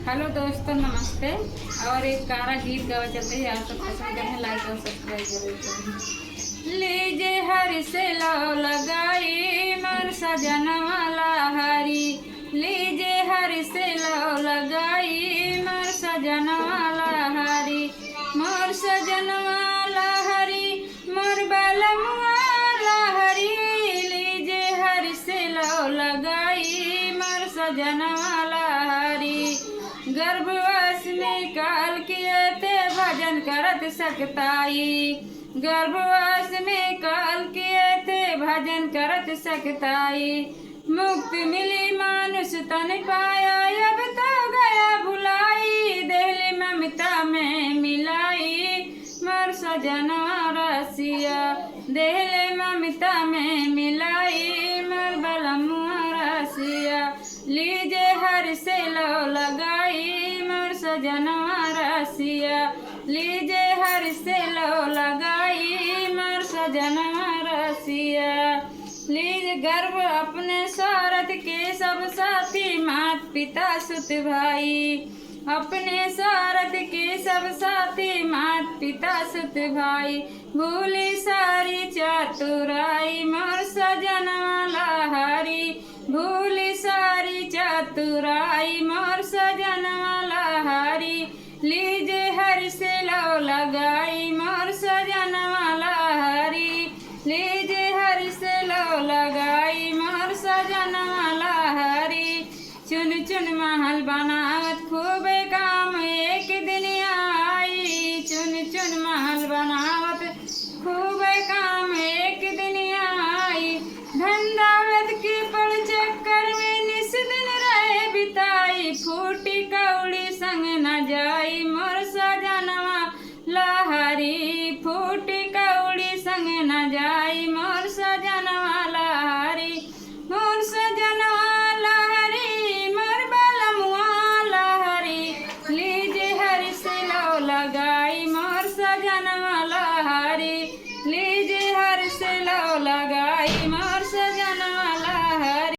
Hello दोस्तों, नमस्ते। और एक कारा गीत गावा चलते हैं, आप सब पसंद करें, लाइक और सब्सक्राइब जरूर करें। लीजे हर से लो लगाई मर सजन वाला हरी, लीजे हर से लो लगाई मर सजन वाला हरी, मोर सजन वाला हरी, मोर बलम वाला हरी, लीजे हर से लो लगाई मर सजन वाला हरी। गर्भवास में काल किए थे भजन करत सकताई, गर्भवास में काल किए थे भजन करत सकताई। मुक्ति मिली मानुष तन पाया, अब तो गया भुलाई, देहली ममता में मिलाई मर सजना रसिया, देहली ममता में मिलाई मर बलमुआ रसिया। लीजे हर से लो लगाई मर सजनवा रसिया, लीजे हर से लो लगाई मर सजनवा रसिया। लीज गर्भ अपने स्वार्थ के सब साथी, मात पिता सुत भाई, अपने स्वार्थ के सब साथी, मात पिता सुत भाई। भूली सारी चातुराई मोर सजनवा लहरी, भूली सारी चातुराई मोर सजनवा लहरी। लीजे हर से लो लगाई मोर सजनवा लहरी, लीजे हर से लो लगाई मोर सजनवा लहरी। चुन चुन महल बनावत खूब काम एक दिन आई, चुन चुन महल बनावत खूब काम एक दिन आई। धन दौलत की पड़ चक्कर में निस दिन रहे बिताई, फूटी कौड़ी संग न जाई मोर सजनवा लहरी, फूटी कौड़ी संग न जाई मोर सजनवा लहरी, मोर सजनवा लहरी, मोर बलमुआ लहरी। लीजे हर से लो लगाई मोर सजनवा लहरी, लीजे हर से लो लगाई।